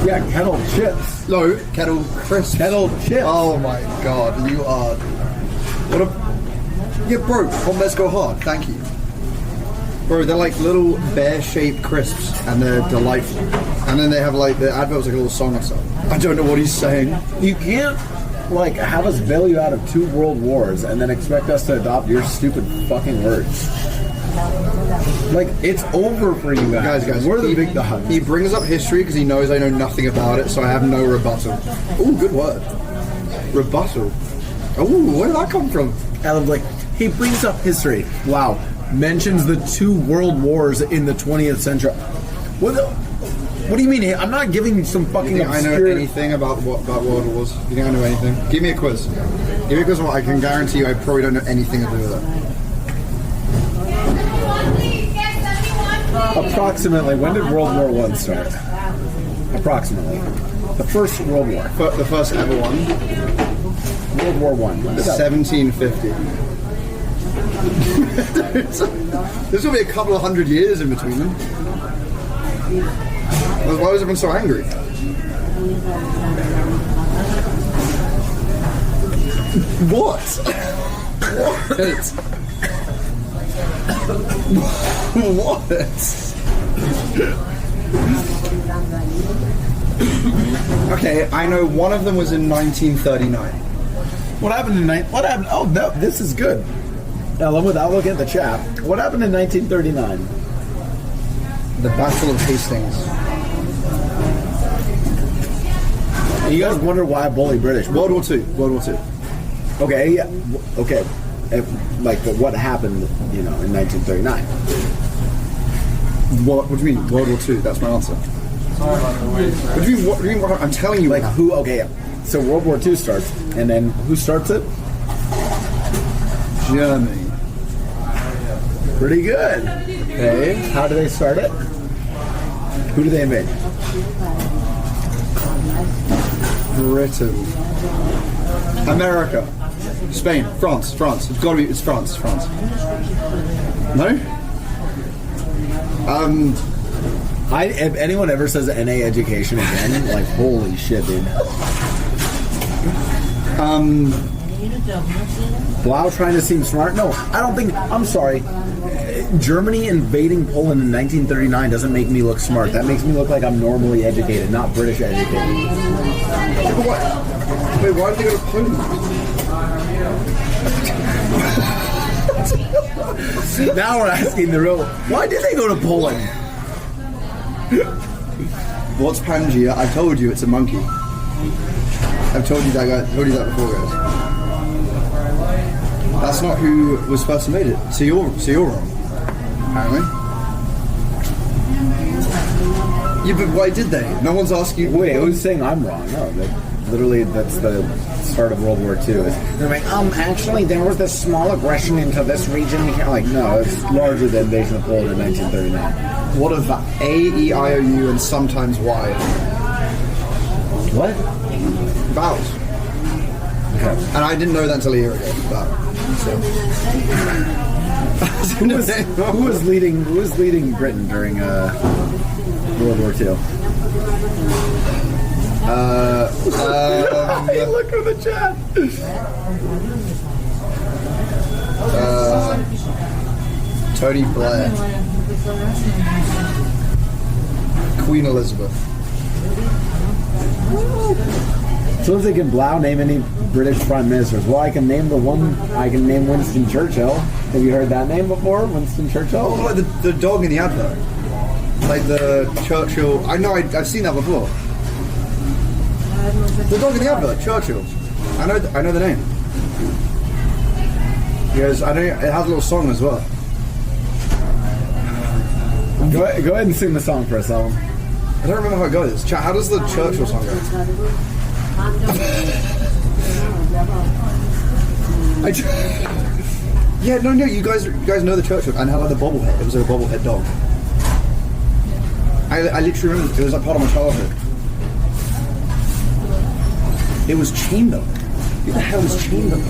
Yeah, kettle chips. No, kettle crisps. Kettle chips. Oh my god, you are... What a... Yeah, bro, on Let's Go Hard, thank you. Bro, they're like little bear-shaped crisps, and they're delightful. And then they have like, the advert was like a little song or something. I don't know what he's saying. You can't, like, have us bail you out of 2 world wars and then expect us to adopt your stupid fucking words. Like, it's over for you guys. Guys, We're the big dogs. He brings up history because he knows I know nothing about it, so I have no rebuttal. Ooh, good word. Rebuttal. Ooh, where did that come from? Ellum, like, he brings up history. Wow. Mentions the 2 world wars in the 20th century. What do you mean? I'm not giving you some fucking I know anything about World Wars? You think I know anything? Give me a quiz. Give me a quiz. I can guarantee you I probably don't know anything to do with it. Approximately, when did World War I start? Approximately. The first World War. The first ever one? World War I. 1750. There's going to be a couple of 100 years in between them. Why was everyone so angry? What? What? Okay, I know one of them was in 1939. What happened in What happened? Oh, no, this is good. Ellum, without looking at the chat, what happened in 1939? The Battle of Hastings. You guys wonder why I bully British? World War II. World War II. Okay, yeah, okay. Like, but what happened, in 1939? What do you mean, World War II? That's my answer. What do you mean, I'm telling you. Like, who, okay, so World War II starts, and then who starts it? Germany. Pretty good. Okay, how do they start it? Who do they invade? Britain. America. Spain. France. It's got to be, it's France. No? If anyone ever says NA education again, like, holy shit, dude. Blau trying to seem smart? No, I don't think, I'm sorry. Germany invading Poland in 1939 doesn't make me look smart. That makes me look like I'm normally educated, not British educated. What? Wait, why did they go to Poland? Now we're asking the real, why did they go to Poland? What's Pangea? I told you it's a monkey. I've told you that before, guys. That's not who was first made it. So you're wrong. Apparently. Yeah, but why did they? No one's asking. Wait, who's saying I'm wrong? No, literally, that's the start of World War II. They're like, actually, there was this small aggression into this region here. Like, no, it's larger than the invasion of Poland in 1939. What of that? A, E, I, O, U, and sometimes Y. What? Vowels. Okay. And I didn't know that until a year ago. But, so. Who was leading Britain during World War II? Hey, look at the chat. Tony Blair. Queen Elizabeth. So if they can Blau name any British prime ministers, well, I can name Winston Churchill. Have you heard that name before, Winston Churchill? Oh, like the dog in the advert. Like the Churchill. I know, I've seen that before. The dog in the advert, Churchill. I know the name. Because it has a little song as well. Go ahead and sing the song for us, Ellum. I don't remember how it goes. Chat, how does the Churchill song go? Yeah, no, you guys know the Churchill and how like the bobblehead. It was like a bobblehead dog. I literally remember it was like part of my childhood. It was Chamberlain. Who the hell is Chamberlain?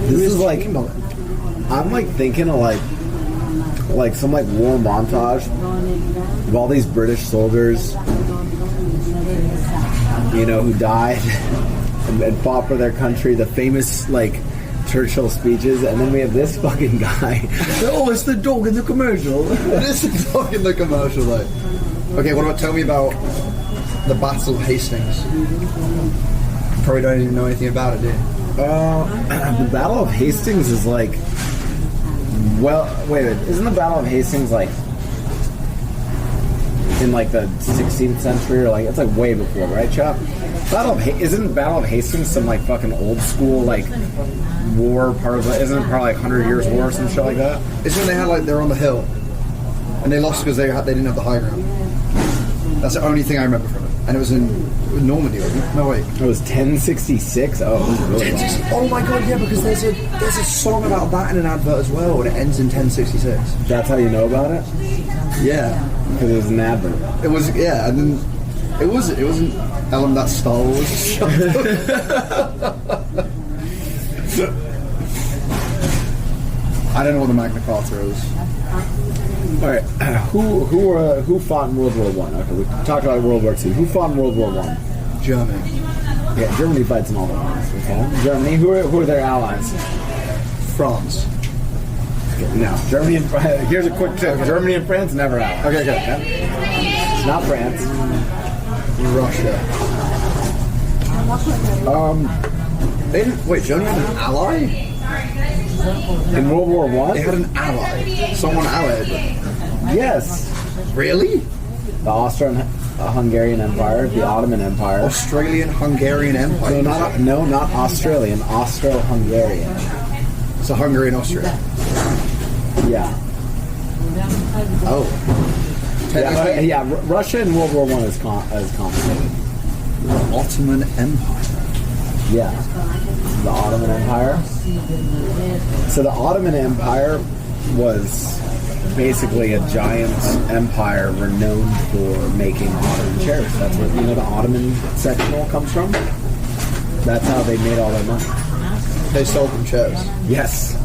This is like, I'm like thinking of like like some like war montage of all these British soldiers, you know, who died and fought for their country. The famous like Churchill speeches, and then we have this fucking guy. Oh, it's the dog in the commercial. It is the dog in the commercial, though. Okay, what about tell me about the Battle of Hastings? Probably don't even know anything about it, do you? The Battle of Hastings is like, well, wait, isn't the Battle of Hastings like in like the 16th century or like it's like way before, right, Chop? Isn't Battle of Hastings some like fucking old school like war part of it? Isn't it probably like 100 Years' War or some shit like that? It's when they had like they're on the hill and they lost because they didn't have the high ground. That's the only thing I remember from it, and it was in Normandy, wasn't it? No wait, it was 1066. Oh, it was really long. Oh my god, yeah, because there's a song about that in an advert as well, and it ends in 1066. That's how you know about it? Yeah, because it was an advert. It was, yeah, and then it wasn't Ellum, that's Star Wars. I don't know what the Magna Carta is. All right, who fought in World War One? Okay, we talked about World War Two. Who fought in World War One? Germany. Yeah, Germany fights in all the wars. Okay, Germany. Who are their allies? France. Okay, no, Germany. And here's a quick tip: Germany and France never allies. Okay, good. Okay? It's not France. Russia. They didn't. Wait, Germany had an ally? In World War One, They had an ally. Someone allied them. yes, Really? the Austro-Hungarian Empire, the Ottoman Empire. Australian-Hungarian Empire. Not Australian. Austro-Hungarian. So Hungary and Austria. Yeah. Oh. Yeah, Russia in World War One is complicated. Ottoman Empire. Yeah, the Ottoman Empire. So the Ottoman Empire was basically a giant empire renowned for making Ottoman chairs. That's where the Ottoman sectional comes from. That's how they made all their money. They sold them chairs. Yes.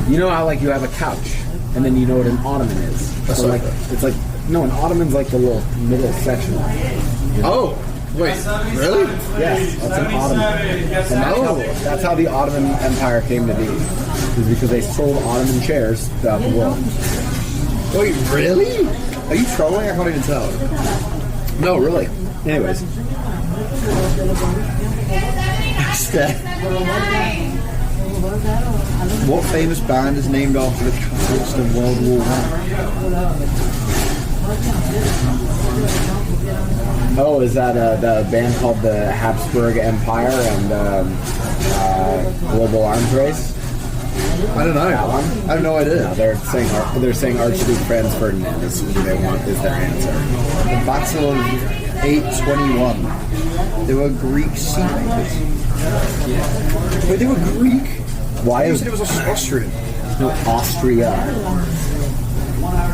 You know how like you have a couch, and then you know what an ottoman is. A So, like sofa. it's like no, an ottoman's like the little middle section. Oh, wait, really? Yes, that's an ottoman. And that's how the Ottoman Empire came to be. Is because they sold Ottoman chairs throughout the world. Wait, really? Are you trolling? I can't even tell. No, really. Anyways. What famous band is named after the catalyst of World War I? Oh, is that the band called the Habsburg Empire and Global Arms Race? I don't know. I have no idea. No, they're saying Archduke Franz Ferdinand is who they want is their answer. The Battle of 821. They were Greek sea makers. Wait, they were Greek? Why You is said it was Austrian. no, Austria?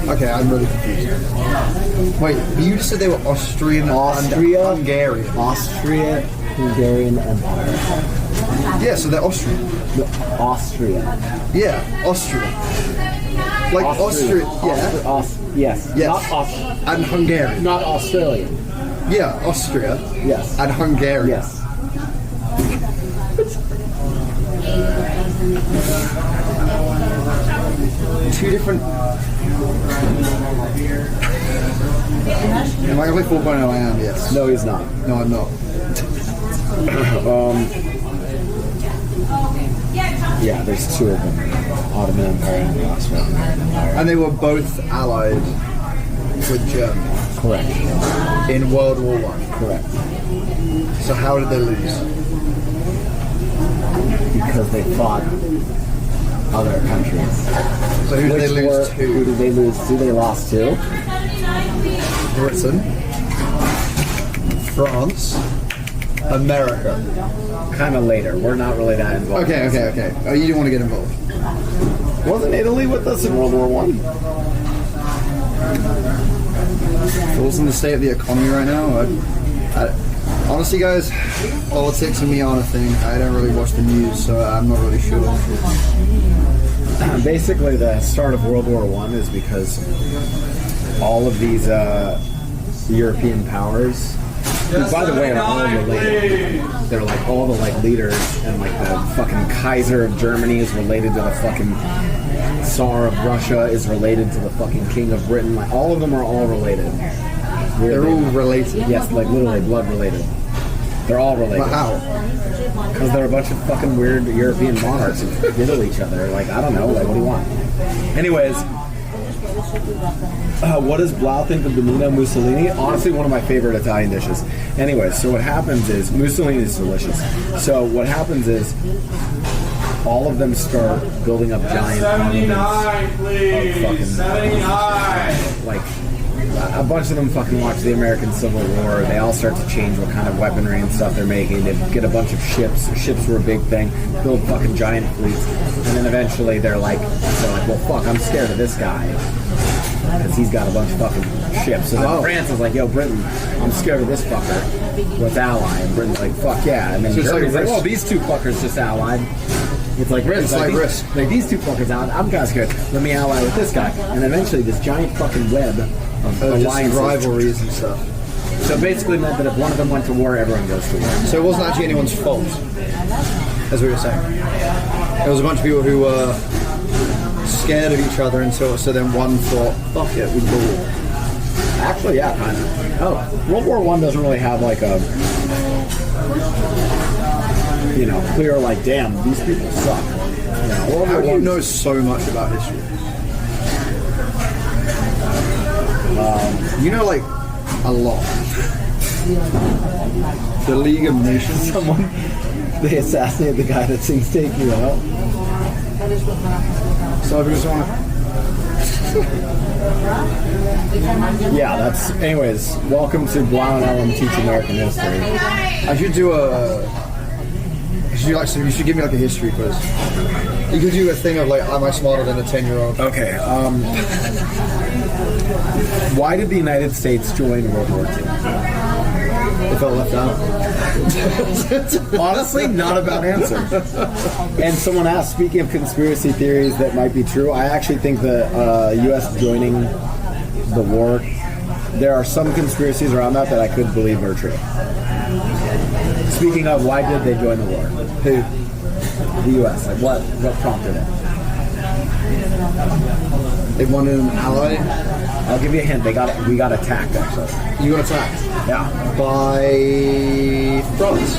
Okay, I'm really confused. Wait, you just said they were Austrian Austria? and Hungarian. Austria-Hungarian Empire. Yeah, so they're Austrian. No, Austria. Yeah, Austrian. Like Austria, yeah. Yes. Yes. Not Austria. And Hungarian. Not Australian. Yeah, Austria. Yes. And Hungarian. Yes. Two different. Am I gonna play 4.0? I am, yes. No, he's not. No, I'm not. Yeah, there's two of them. Ottoman Empire and the Austrian Empire. And they were both allied with Germany Correct. in World War I. Correct. So how did they lose? Because they fought other countries. So who did they lose Who to? did they lose to? They lost to? Britain, France, America. Kind of later. We're not really that involved. Okay. Oh, you didn't want to get involved. Wasn't Italy with us in World War One? Falls in the state of the economy right now. Honestly, guys, politics and me aren't a thing. I don't really watch the news, so I'm not really sure. basically the start of World War I is because all of these European powers, who, by the way, are all related. They're like all the like leaders, and like the fucking Kaiser of Germany is related to the fucking Tsar of Russia is related to the fucking King of Britain. Like all of them are all related. They're all related. Yes, like literally blood related. They're all related. But how? Because they're a bunch of fucking weird European monarchs who diddle each other. Like, I don't know. Like, what do you want? Anyways, what does Blau think of Benito Mussolini? Honestly, one of my favorite Italian dishes. Anyways, so what happens is, Mussolini is delicious. So what happens is, all of them start building up giant armaments of fucking, like, a bunch of them fucking watch the American Civil War. They all start to change what kind of weaponry and stuff they're making. They get a bunch of ships. Ships were a big thing. Build fucking giant fleets. And then eventually they're like, well, fuck, I'm scared of this guy. Because he's got a bunch of fucking ships. So then France is like, yo, Britain, I'm scared of this fucker. Let's ally. And Britain's like, fuck yeah. And then So it's Germany's like like, well, these two fuckers just allied. It's like risk. Like these two fuckers out. I'm kind of scared. Let me ally with this guy. And eventually this giant fucking web of alliances, rivalries and stuff. So basically meant that if one of them went to war, everyone goes to war. So it wasn't actually anyone's fault, as we were saying. It was a bunch of people who were scared of each other, and so then one thought, fuck it, we go war. Actually, yeah, kind of. Oh, World War I doesn't really have like a, clear like, damn, these people suck. World How War do you I know so much about history? You know, like, a lot. The League of Nations. They assassinated the guy that sings "Take You Out." So if you just want Yeah, that's. Anyways, welcome to Blau and Ellum Teach American History. I should do you should give me like a history quiz. You could do a thing of like, am I smarter than a 10-year-old? Okay. Why did the United States join World War II? They felt left out. Honestly, not a bad answer. And someone asked, speaking of conspiracy theories that might be true, I actually think the U.S. joining the war, there are some conspiracies around that I could believe are true. Speaking of, why did they join the war? Who? The U.S. Like, what prompted it? They wanted an ally. I'll give you a hint. We got attacked, actually. You got attacked? Yeah. By France.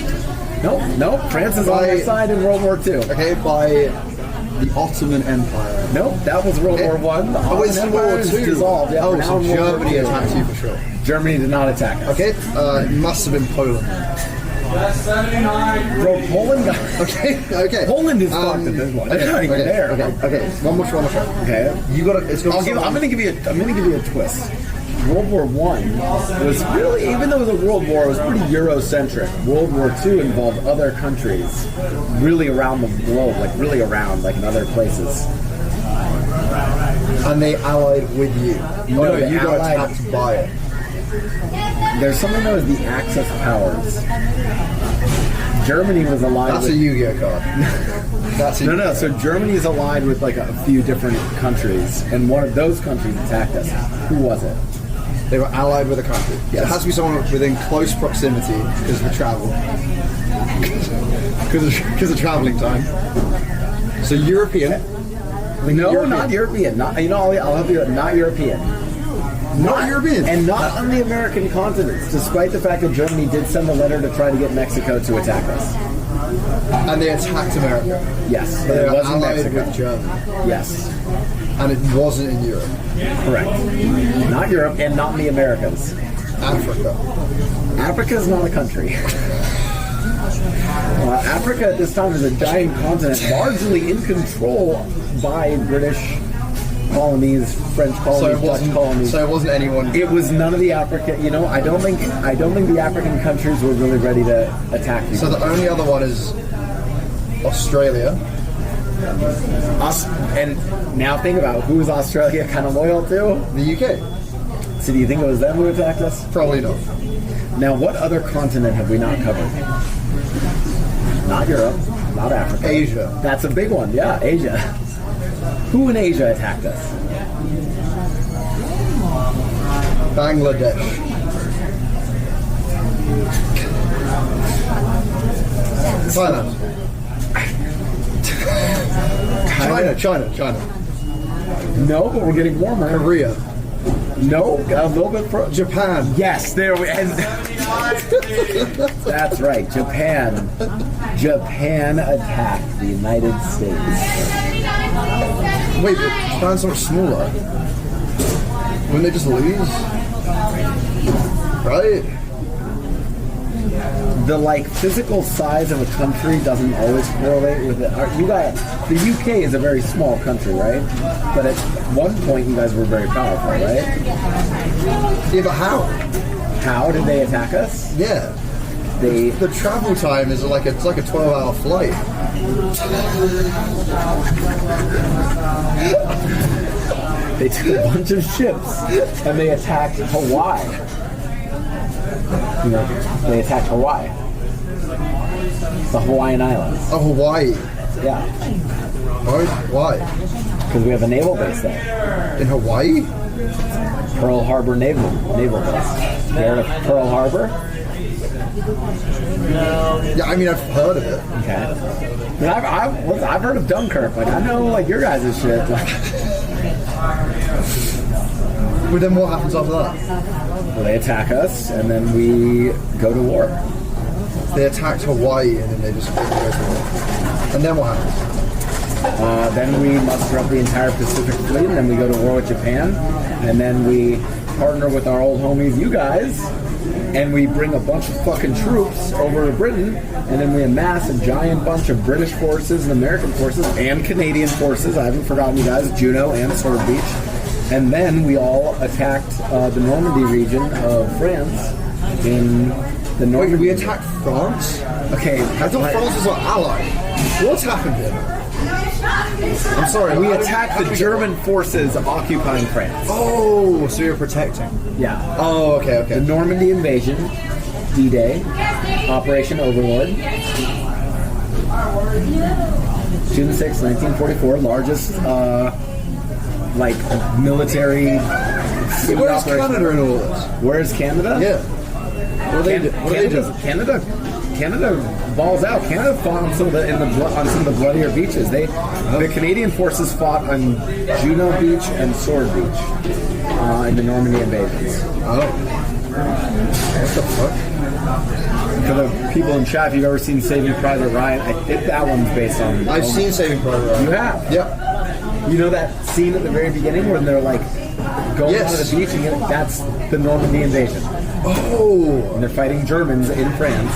Nope. France is on their side in World War II. Okay, by the Ottoman Empire. Nope, that was World War One. Oh, it's World War II. Dissolved. Yeah, Oh, now so in World War Germany II. attacked you for sure. Germany did not attack us. Okay, it must have been Poland. Bro, Poland got... Okay. Poland is fucked at this point. They're not even there. Okay. One more try. Okay. You got it. I'm gonna give you a twist. World War I was really, even though it was a world war, it was pretty Eurocentric. World War II involved other countries, really around the globe, like really around, like in other places. And they allied with you. No, You got allied. attacked by it. There's something known as the Axis powers. Germany was allied That's with... a Yu-Gi-Oh card. That's a No. So Germany is allied with like a few different countries, and one of those countries attacked us. Who was it? They were allied with a country. Yes. It has to be someone within close proximity because of the travel. Because of traveling time. So European. No, not European. Not, I'll help you. Not European. Not European. And not on the American continent, despite the fact that Germany did send a letter to try to get Mexico to attack us. And they attacked America. Yes, They it were was in allied Mexico. with Germany. Yes, And it wasn't in Europe. correct. Not Europe and not in the Americas. Africa. Africa is not a country. Africa at this time is a giant continent, largely in control by British colonies, French colonies, Dutch colonies. So it wasn't anyone. It was none of the African. I don't think the African countries were really ready to attack you. So the only other one is Australia. Us, and now think about who is Australia kind of loyal to? The UK. So do you think it was them who attacked us? Probably not. Now, what other continent have we not covered? Not Europe, not Africa. Asia. That's a big one. Yeah, Asia. Who in Asia attacked us? Bangladesh. Thailand. China. No, but we're getting warmer. Korea. No, a little bit Japan. Yes, there we and that's right. Japan attacked the United States. Wait, but Japan's much smaller. Wouldn't they just lose? Right? The physical size of a country doesn't always correlate with it. The UK is a very small country, right? But at one point you guys were very powerful, right? Yeah, but how? How did they attack us? Yeah. The travel time is it's like a 12-hour flight. They took a bunch of ships and they attacked Hawaii. They attacked Hawaii. The Hawaiian Islands. Oh, Hawaii. Yeah. Why? Because we have a naval base there. In Hawaii? Pearl Harbor Naval Base. You heard of Pearl Harbor? Yeah, I mean, I've heard of it. Okay. But I've heard of Dunkirk. I know your guys' shit. Well, then what happens after that? Well, they attack us, and then we go to war. They attacked Hawaii, and then they just go to war. And then what happens? Then we muster up the entire Pacific Fleet, and then we go to war with Japan, and then we partner with our old homies, you guys, and we bring a bunch of fucking troops over to Britain, and then we amass a giant bunch of British forces and American forces and Canadian forces. I haven't forgotten you guys, Juno and Sword Beach. And then we all attacked the Normandy region of France in the Normandy. Wait, we attacked France? Okay. I thought France was our ally. What's happened here? I'm sorry. We attacked the German forces occupying France. Oh, so you're protecting. Yeah. Oh, okay. The Normandy invasion, D-Day, Operation Overlord. June 6, 1944, largest military. Where's Canada in all this? Where's Canada? Yeah. What do they do? Canada balls out. Canada fought on some of the bloodier beaches. The Canadian forces fought on Juno Beach and Sword Beach in the Normandy invasions. Oh. What the fuck? For the people in chat, if you've ever seen Saving Private Ryan, I think that one's based on. I've seen Saving Private Ryan. You have? Yep. You know that scene at the very beginning when they're going onto the beach, and that's the Normandy invasion. Oh. And they're fighting Germans in France.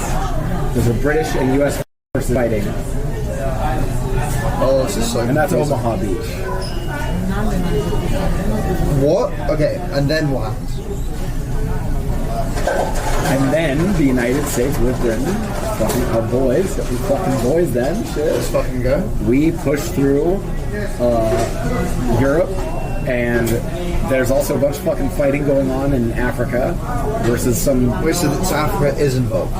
There's a British and U.S. forces fighting. Oh, this is so. And that's confusing. Omaha Beach. What? Okay, and then what happens? And then the United States with Britain, fucking boys then, shit. Let's fucking go. We push through Europe, and there's also a bunch of fucking fighting going on in Africa versus some. Wait, so Africa is involved?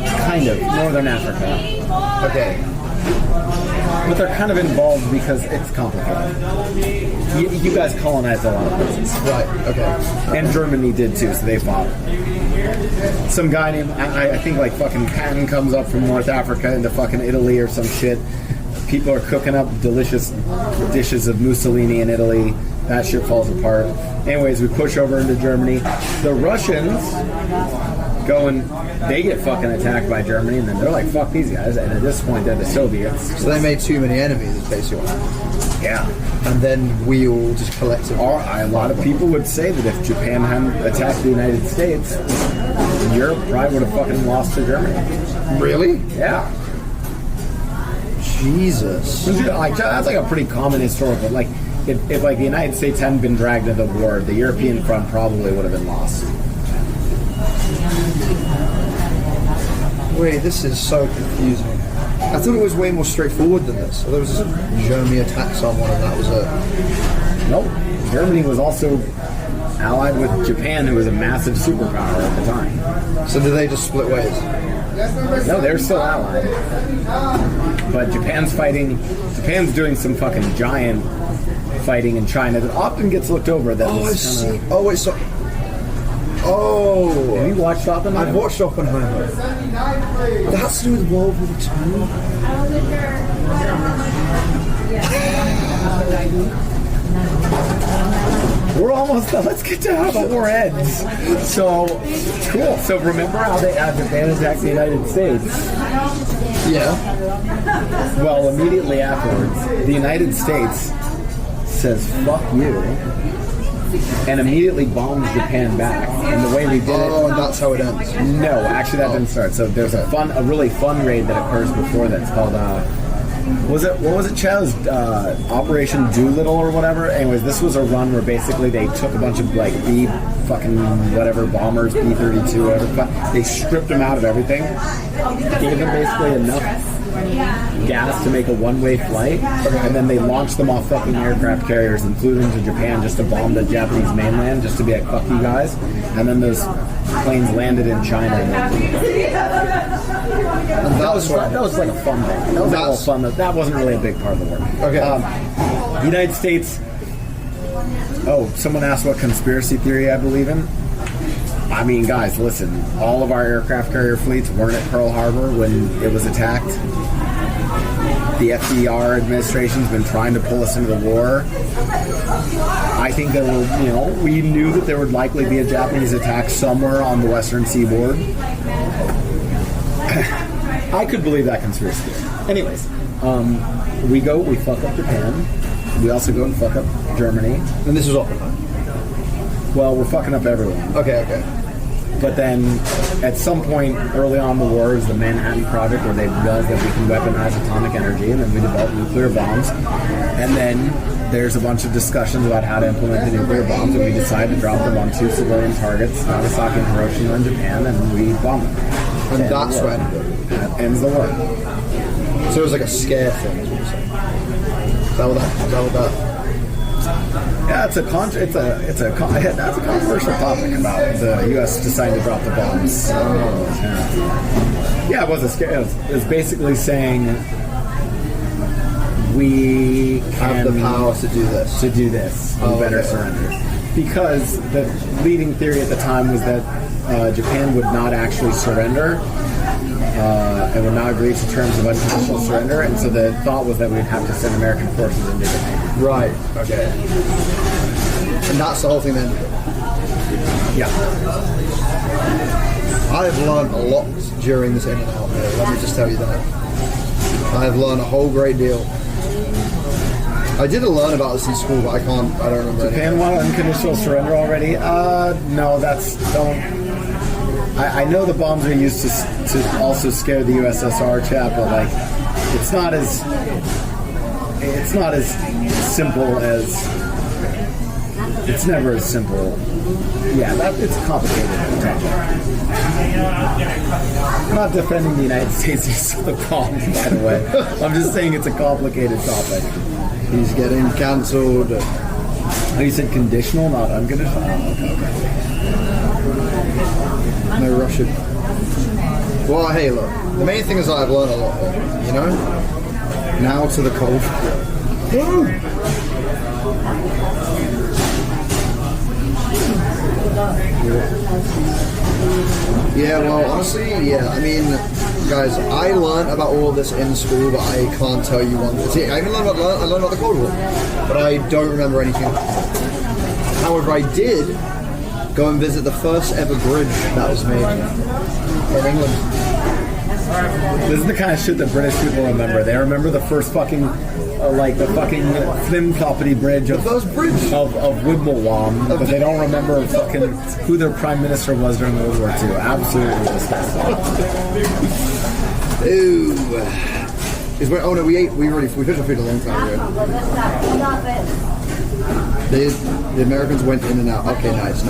Kind of. Northern Africa. Okay. But they're kind of involved because it's complicated. You guys colonized a lot of places. Right, okay. And Germany did too, so they fought. Some guy named, I think fucking Patton comes up from North Africa into fucking Italy or some shit. People are cooking up delicious dishes of Mussolini in Italy. That shit falls apart. Anyways, we push over into Germany. The Russians they get fucking attacked by Germany, and then they're like, fuck these guys. And at this point, they're the Soviets. So they made too many enemies, is basically what. Yeah. And then we all just collectively. A lot of people would say that if Japan hadn't attacked the United States, Europe probably would have fucking lost to Germany. Really? Yeah. Jesus. That's a pretty common historical. If the United States hadn't been dragged into the war, the European front probably would have been lost. Wait, this is so confusing. I thought it was way more straightforward than this. I thought it was just Germany attacks someone and that was it. Nope. Germany was also allied with Japan, who was a massive superpower at the time. So did they just split ways? No, they're still allied. But Japan's doing some fucking giant fighting in China that often gets looked over. That Oh, I was see. kinda, Oh, wait, so. Oh. have you watched Oppenheimer? I've watched Oppenheimer. That's to do with World War II? We're almost done. Let's get to how the war ends. So, cool. So remember how Japan attacked the United States? Yeah. Well, immediately afterwards, the United States says, fuck you, and immediately bombs Japan back. And the way we did Oh, it... and that's how it ends. No, actually that didn't start. So there's a really fun raid that occurs before that's called... what was it, Chaz? Operation Doolittle or whatever? Anyways, this was a run where basically they took a bunch of like B fucking whatever bombers, B-32, whatever. They stripped them out of everything, gave them basically enough gas to make a one-way flight, and then they launched them off fucking aircraft carriers and flew them to Japan just to bomb the Japanese mainland, just to be like, fuck you guys. And then those planes landed in China. And that was like a fun thing. That was a little fun. That wasn't really a big part of the war. Okay. The United States. Oh, someone asked what conspiracy theory I believe in. I mean, guys, listen. All of our aircraft carrier fleets weren't at Pearl Harbor when it was attacked. The FDR administration's been trying to pull us into the war. I think there will, we knew that there would likely be a Japanese attack somewhere on the western seaboard. I could believe that conspiracy theory. Anyways, we fuck up Japan. We also go and fuck up Germany. And this was Oppenheimer. Well, we're fucking up everyone. Okay. But then, at some point early on in the war, is the Manhattan Project, where they realized that we can weaponize atomic energy, and then we developed nuclear bombs. And then there's a bunch of discussions about how to implement the nuclear bombs, and we decided to drop them on 2 civilian targets, Nagasaki and Hiroshima in Japan, and we bombed them. And that's when that ends the war. So it was like a scare thing, is what you're saying. Is that what that? Yeah, that's a controversial topic about the U.S. deciding to drop the bombs. Yeah, it was a scare. It was basically saying we have the power to do this. You better surrender. Because the leading theory at the time was that Japan would not actually surrender and would not agree to terms of unconditional surrender, and so the thought was that we'd have to send American forces into Japan. Right. Okay. And that's the whole thing then. Yeah. I have learned a lot during this in and out. Let me just tell you that. I have learned a whole great deal. I did learn about this in school, but I don't remember. Japan want unconditional surrender already? No, don't. I know the bombs are used to also scare the USSR chap, but like, it's not as simple as. It's never as simple. Yeah, it's a complicated topic. I'm not defending the United States use of the bombs, by the way. I'm just saying it's a complicated topic. He's getting cancelled. Oh, you said conditional, not unconditional? Oh, okay. No Russian. Well, hey, look. The main thing is I've learned a lot, Now to the cold. Yeah, well, honestly, I mean, guys, I learned about all of this in school, but I can't tell you one. See, I learned about the Cold War, but I don't remember anything. However, I did go and visit the first ever bridge that was made in England. This is the kind of shit that British people remember. They remember the first fucking, the fucking Flim-Floppity Bridge of Wimbledon, but they don't remember fucking who their prime minister was during World War II. Absolutely disgusting. Ooh. Oh no, we finished our food a long time ago. The Americans went in and out. Okay, nice.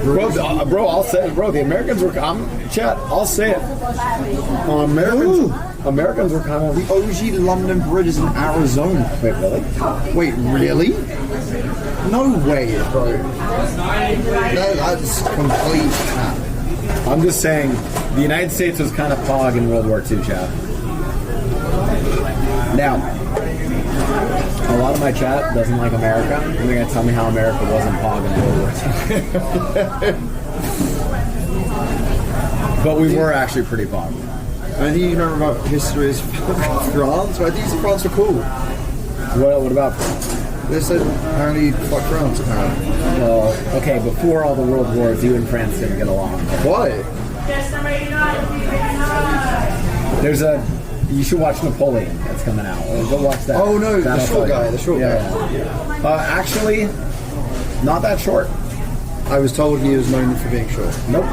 Bro, I'll say it. Bro, the Americans were... Chat, I'll say it. Americans were kind of... The OG London Bridge is in Arizona. Wait, really? Wait, really? No way, bro. That's complete crap. I'm just saying, the United States was kind of pog in World War II, chat. Now, A lot of my chat doesn't like America, and they're going to tell me how America wasn't pog in World War II. But we were actually pretty pog. I think you know about histories of France. I think France are cool. What about? They said apparently fuck France, apparently. Well, okay, before all the world wars, you and France didn't get along. Why? You should watch Napoleon. That's coming out. Go watch that. Oh no, the That'll short tell guy, you. the short guy. Actually, not that short. I was told he was known for being short. Nope.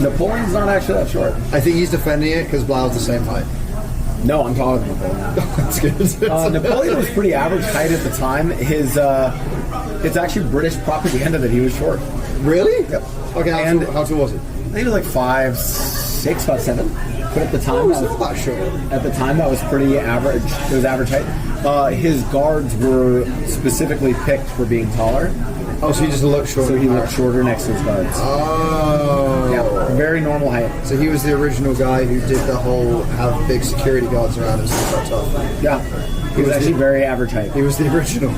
Napoleon's not actually that short. I think he's defending it because Blau's the same height. No, I'm taller than Napoleon. That's good. Napoleon was pretty average height at the time. It's actually British propaganda that he was short. Really? Yep. Okay, how tall was he? I think he was like 5'6", 5'7". But at the time, He's not that short. At the time, that was pretty average. It was average height. His guards were specifically picked for being taller. Oh, so he just looked shorter. So he looked shorter next to his guards. Oh. Yeah, very normal height. So he was the original guy who did the whole have big security guards around him so that's tough. Yeah. He was actually very average height. He was the original.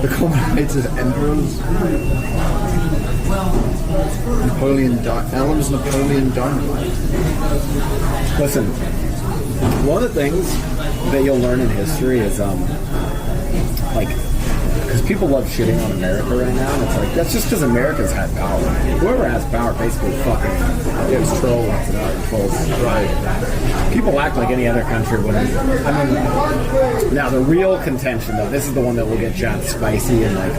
The culminated emperors. Ellum's Napoleon Dynamite. Listen, one of the things that you'll learn in history is, because people love shitting on America right now, and it's like, that's just because America's had power. Whoever has power basically fucking gets trolls. Right. People act like any other country when, now the real contention, though, this is the one that will get chat spicy and like,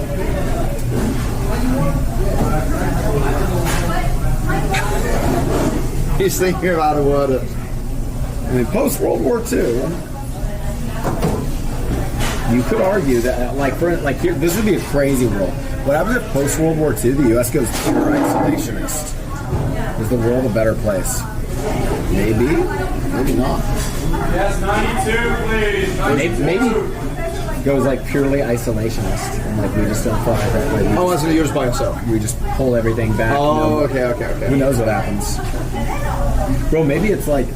He's thinking about a word. Post World War II, you could argue that, here, this would be a crazy world. What happens if post World War II, the U.S. goes pure isolationist? Is the world a better place? Maybe, maybe not. Yes, 92, please. Maybe goes like purely isolationist, and like we just don't fuck with that way. Oh, that's yours by yourself. We just pull everything back. Oh, okay. Who knows what happens? Bro, maybe then it's like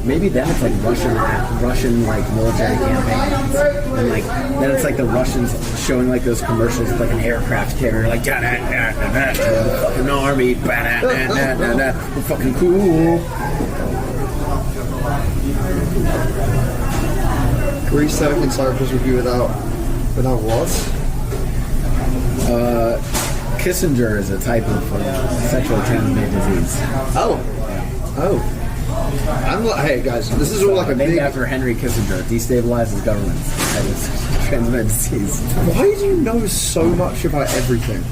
Russian like military campaigns, and like then it's like the Russians showing like those commercials with like an aircraft carrier, like da da da da da, fucking army, da da da da da, we're fucking cool. Greece, Turkey, and Cyprus would be without what? Kissinger is a type of sexually transmitted disease. Oh. Hey guys, this is all like a named big. after Henry Kissinger, destabilizes governments. Transmitted disease. Why do you know so much about everything?